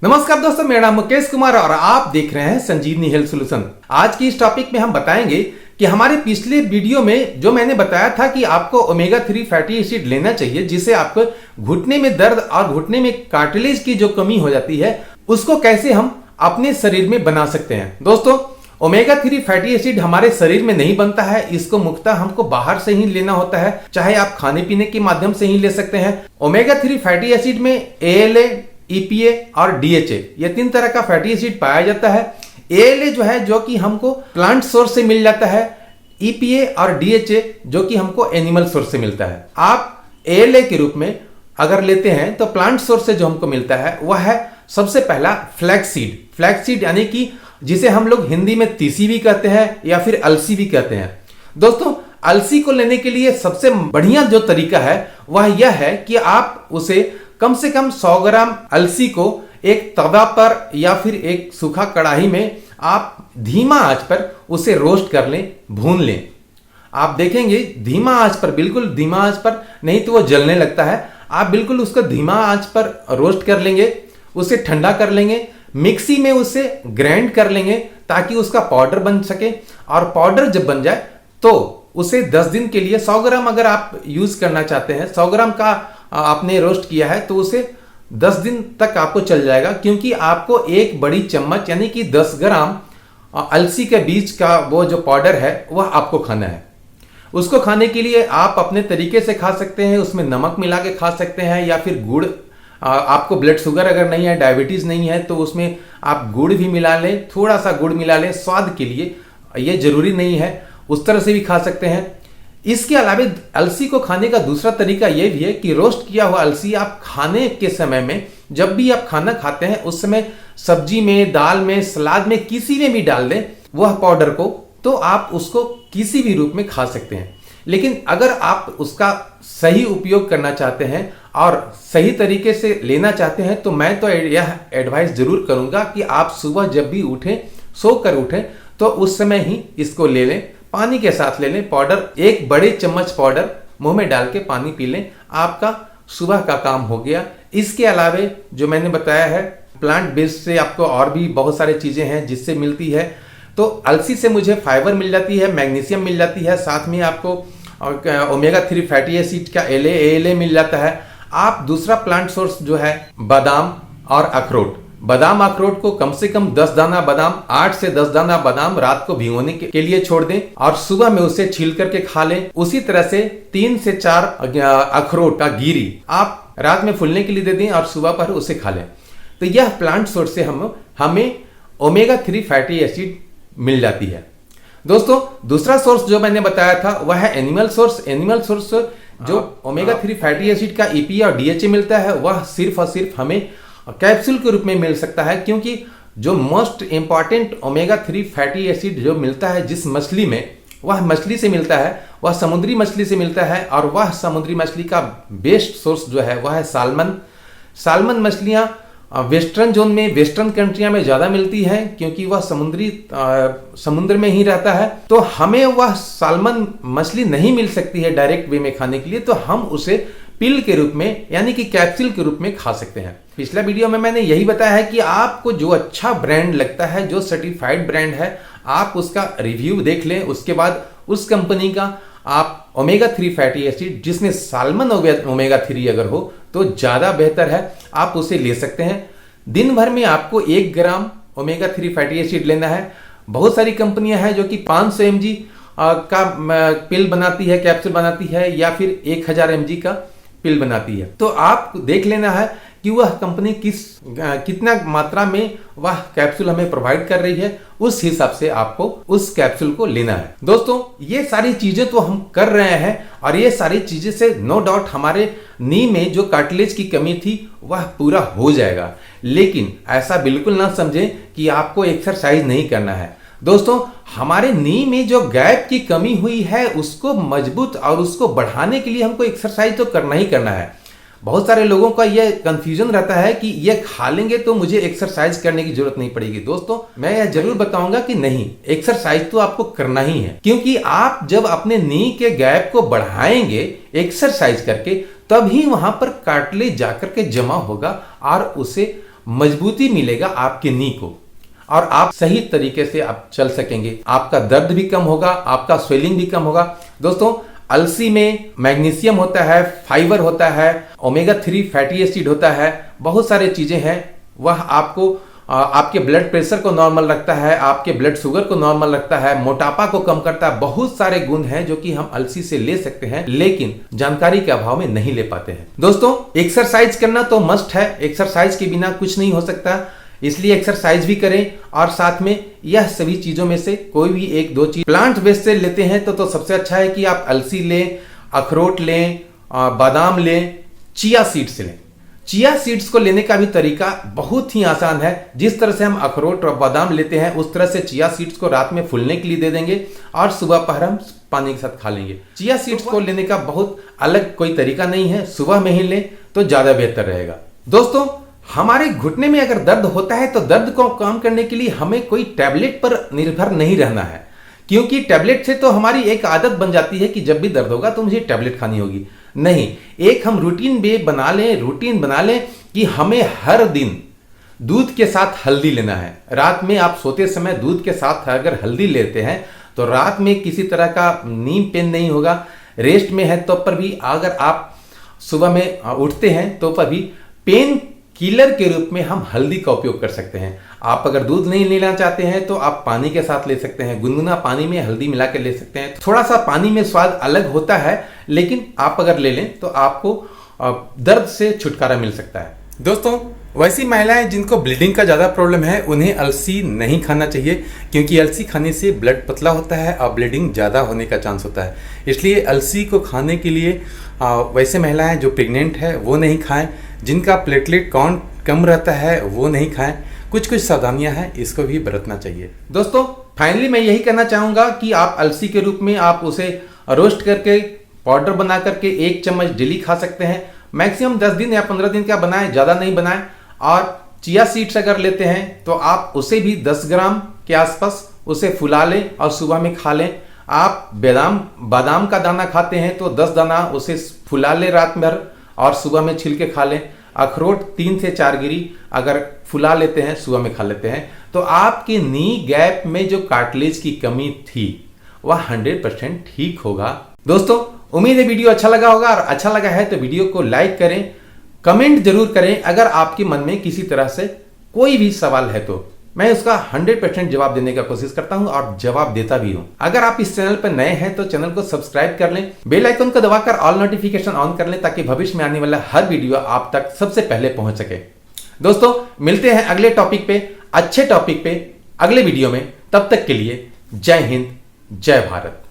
नमस्कार दोस्तों, मेरा नाम मुकेश कुमार और आप देख रहे हैं संजीवनी हेल्थ सॉल्यूशन। आज की इस टॉपिक में हम बताएंगे कि हमारे पिछले वीडियो में जो मैंने बताया था कि आपको ओमेगा 3 फैटी एसिड लेना चाहिए, जिससे आपको घुटने में दर्द और घुटने में कार्टिलेज की जो कमी हो जाती है उसको कैसे हम अपने शरीर में बना सकते हैं। दोस्तों, ओमेगा 3 फैटी एसिड हमारे शरीर में नहीं बनता है, इसको मुख्यतः हमको बाहर से ही लेना होता है, चाहे आप खाने पीने के माध्यम से ही ले सकते हैं। ओमेगा 3 फैटी एसिड में ALA, EPA और DHA ये तीन तरह का फैटी एसिड पाया जाता है। ALA जो है जो कि हमको प्लांट सोर्स से मिल जाता है, EPA और DHA जो कि हमको एनिमल सोर्स से मिलता है। आप ALA के रूप में अगर लेते हैं तो प्लांट सोर्स से जो हमको मिलता है वह है सबसे पहला फ्लैक्सीड। फ्लैक्सीड यानी कि जिसे हम लोग हिंदी में तीसी भी कहते हैं या फिर अलसी भी कहते हैं। दोस्तों, अलसी को लेने के लिए सबसे बढ़िया जो तरीका है वह यह है कि आप उसे कम से कम 100 ग्राम अलसी को एक तवा पर या फिर एक सूखा कढ़ाई में आप धीमा आंच पर उसे रोस्ट कर लें, भून लें। आप देखेंगे धीमा आंच पर, बिल्कुल धीमा आंच पर, नहीं तो वो जलने लगता है। आप बिल्कुल उसको धीमा आंच पर रोस्ट कर लेंगे, उसे ठंडा कर लेंगे, मिक्सी में उसे ग्राइंड कर लेंगे ताकि उसका पाउडर बन सके। और पाउडर जब बन जाए तो उसे 10 दिन के लिए 100 ग्राम अगर आप यूज करना चाहते हैं, 100 ग्राम का आपने रोस्ट किया है तो उसे 10 दिन तक आपको चल जाएगा, क्योंकि आपको एक बड़ी चम्मच यानी कि 10 ग्राम अलसी के बीज का वो जो पाउडर है वह आपको खाना है। उसको खाने के लिए आप अपने तरीके से खा सकते हैं, उसमें नमक मिला के खा सकते हैं या फिर गुड़। आपको ब्लड शुगर अगर नहीं है, डायबिटीज नहीं है तो उसमें आप गुड़ भी मिला लें, थोड़ा सा गुड़ मिला लें स्वाद के लिए, ये जरूरी नहीं है, उस तरह से भी खा सकते हैं। इसके अलावा अलसी को खाने का दूसरा तरीका यह भी है कि रोस्ट किया हुआ अलसी आप खाने के समय में, जब भी आप खाना खाते हैं उस समय सब्जी में, दाल में, सलाद में, किसी में भी डाल दें वह पाउडर को, तो आप उसको किसी भी रूप में खा सकते हैं। लेकिन अगर आप उसका सही उपयोग करना चाहते हैं और सही तरीके से लेना चाहते हैं तो मैं तो यह एडवाइस जरूर करूंगा कि आप सुबह जब भी उठें, सोकर उठें तो उस समय ही इसको ले लें, पानी के साथ ले लें। पाउडर, एक बड़े चम्मच पाउडर मुंह में डाल के पानी पी लें, आपका सुबह का काम हो गया। इसके अलावा जो मैंने बताया है प्लांट बेस्ड से आपको और भी बहुत सारी चीजें हैं जिससे मिलती है। तो अलसी से मुझे फाइबर मिल जाती है, मैग्नीशियम मिल जाती है, साथ में आपको ओमेगा 3 फैटी एसिड का ALA मिल जाता है। आप दूसरा प्लांट सोर्स जो है बादाम और अखरोट, बादाम अखरोट को कम से कम 10 दाना बादाम, 8 से 10 दाना बादाम रात को भिगोने के लिए छोड़ दें और सुबह में उसे छील करके खा लें। उसी तरह से 3 से 4 अखरोट का गिरी आप रात में फूलने के लिए दे दें और सुबह पर उसे खा लें। तो यह प्लांट सोर्स से हमें ओमेगा 3 फैटी एसिड मिल जाती है। दोस्तों, दूसरा सोर्स जो मैंने बताया था वह है एनिमल सोर्स। एनिमल सोर्स जो ओमेगा 3 फैटी एसिड का EPA और DHA मिलता है वह सिर्फ और सिर्फ हमें कैप्सूल के रूप में मिल सकता है, क्योंकि जो most important omega 3 fatty acid जो मिलता है जिस मछली में, वह मछली से मिलता है, वह समुद्री मछली से मिलता है। और वह समुद्री मछली का बेस्ट सोर्स जो है वह है साल्मन। साल्मन मछलियां वेस्टर्न जोन में, वेस्टर्न कंट्रियां में ज्यादा मिलती है, क्योंकि वह समुद्र में ही रहता है। तो हमें वह साल्मन मछली नहीं मिल सकती है डायरेक्ट वे में खाने के लिए, तो हम उसे पिल के रूप में यानी कि कैप्सूल के रूप में खा सकते हैं। पिछला वीडियो में मैंने यही बताया है कि आपको जो अच्छा ब्रांड लगता है, जो सर्टिफाइड ब्रांड है, आप उसका रिव्यू देख लें, उसके बाद उस कंपनी का आप ओमेगा 3 फैटी एसिड जिसमें साल्मन ओमेगा 3 अगर हो तो ज्यादा बेहतर है, आप उसे ले सकते हैं। दिन भर में आपको 1 ग्राम ओमेगा 3 फैटी एसिड लेना है। बहुत सारी कंपनियां हैं जो कि 500 mg का पिल बनाती है, कैप्सूल बनाती है, या फिर 1000 mg का पिल बनाती है। तो आप देख लेना है कि वह कंपनी कितना मात्रा में वह कैप्सूल हमें प्रोवाइड कर रही है, उस हिसाब से आपको उस कैप्सूल को लेना है। दोस्तों, ये सारी चीजें तो हम कर रहे हैं और ये सारी चीजें से नो डाउट हमारे नी में जो कार्टिलेज की कमी थी वह पूरा हो जाएगा। लेकिन ऐसा बिल्कुल ना समझें कि आपको एक्सरसाइज नहीं करना है। दोस्तों, हमारे नी में जो गैप की कमी हुई है उसको मजबूत और उसको बढ़ाने के लिए हमको एक्सरसाइज तो करना ही करना है। बहुत सारे लोगों का यह कंफ्यूजन रहता है कि ये खा लेंगे तो मुझे एक्सरसाइज करने की जरूरत नहीं पड़ेगी। दोस्तों, मैं यह जरूर बताऊंगा कि नहीं, एक्सरसाइज तो आपको करना ही है, क्योंकि आप जब अपने नी के गैप को बढ़ाएंगे एक्सरसाइज करके, तभी वहां पर कार्टिलेज जाकर के जमा होगा और उसे मजबूती मिलेगा आपके नी को और आप सही तरीके से आप चल सकेंगे। आपका दर्द भी कम होगा, आपका स्वेलिंग भी कम होगा। दोस्तों, अलसी में मैग्नीशियम होता है, फाइबर होता है, ओमेगा 3 फैटी एसिड होता है, बहुत सारे चीजें हैं। वह आपको आपके ब्लड प्रेशर को नॉर्मल रखता है, आपके ब्लड शुगर को नॉर्मल रखता है, मोटापा को कम करता है। बहुत सारे गुण हैं जो कि हम अलसी से ले सकते हैं, लेकिन जानकारी के अभाव में नहीं ले पाते हैं। दोस्तों, एक्सरसाइज करना तो मस्ट है, एक्सरसाइज के बिना कुछ नहीं हो सकता, इसलिए एक्सरसाइज भी करें और साथ में यह सभी चीजों में से कोई भी एक दो चीज प्लांट बेस्ड से लेते हैं तो सबसे अच्छा है कि आप अलसी लें, अखरोट लें, बादाम लें, चिया सीड्स लें। चिया सीड्स को लेने का भी तरीका बहुत ही आसान है। जिस तरह से हम अखरोट और बादाम लेते हैं उस तरह से चिया सीड्स को रात में फूलने के लिए दे देंगे और सुबह पहर हम पानी के साथ खा लेंगे। चिया सीड्स को लेने का बहुत अलग कोई तरीका नहीं है, सुबह में ही लें तो ज्यादा बेहतर रहेगा। दोस्तों, हमारे घुटने में अगर दर्द होता है तो दर्द को कम करने के लिए हमें कोई टैबलेट पर निर्भर नहीं रहना है, क्योंकि टैबलेट से तो हमारी एक आदत बन जाती है कि जब भी दर्द होगा तो मुझे टैबलेट खानी होगी। नहीं, एक हम रूटीन बना लें कि हमें हर दिन दूध के साथ हल्दी लेना है। रात में आप सोते समय दूध के साथ अगर हल्दी लेते हैं तो रात में किसी तरह का नींद पेन नहीं होगा। रेस्ट में है तो पर भी अगर आप सुबह में उठते हैं तो पर भी पेन किलर के रूप में हम हल्दी का उपयोग कर सकते हैं। आप अगर दूध नहीं लेना चाहते हैं तो आप पानी के साथ ले सकते हैं, गुनगुना पानी में हल्दी मिला के ले सकते हैं। थोड़ा सा पानी में स्वाद अलग होता है, लेकिन आप अगर ले लें तो आपको दर्द से छुटकारा मिल सकता है। दोस्तों, वैसी महिलाएं जिनको ब्लीडिंग का ज़्यादा प्रॉब्लम है उन्हें अलसी नहीं खाना चाहिए, क्योंकि अलसी खाने से ब्लड पतला होता है और ब्लीडिंग ज़्यादा होने का चांस होता है। इसलिए अलसी को खाने के लिए वैसे महिलाएं जो प्रेग्नेंट है वो नहीं खाएं, जिनका प्लेटलेट काउंट कम रहता है वो नहीं खाएं। कुछ सावधानियां हैं, इसको भी बरतना चाहिए। दोस्तों, फाइनली मैं यही कहना चाहूँगा कि आप अलसी के रूप में आप उसे रोस्ट करके पाउडर बना करके 1 चम्मच डेली खा सकते हैं। मैक्सिमम 10 दिन या 15 दिन का बनाएं, ज़्यादा नहीं बनाएं। और चिया सीड्स अगर लेते हैं तो आप उसे भी 10 ग्राम के आसपास उसे फुला लें और सुबह में खा लें। आप बादाम का दाना खाते हैं तो 10 दाना उसे फुला लें रात भर और सुबह में छिल के खा लें। अखरोट 3 से 4 गिरी अगर फुला लेते हैं, सुबह में खा लेते हैं, तो आपके नी गैप में जो कार्टिलेज की कमी थी वह 100% ठीक होगा। दोस्तों, उम्मीद है वीडियो अच्छा लगा होगा, और अच्छा लगा है तो वीडियो को लाइक करें, कमेंट जरूर करें। अगर आपके मन में किसी तरह से कोई भी सवाल है तो मैं उसका 100% जवाब देने का कोशिश करता हूं और जवाब देता भी हूं। अगर आप इस चैनल पर नए हैं तो चैनल को सब्सक्राइब कर लें, बेल आइकन को दबाकर ऑल नोटिफिकेशन ऑन कर लें, ताकि भविष्य में आने वाला हर वीडियो आप तक सबसे पहले पहुंच सके। दोस्तों, मिलते हैं अगले टॉपिक पे, अच्छे टॉपिक पे, अगले वीडियो में। तब तक के लिए जय हिंद, जय भारत।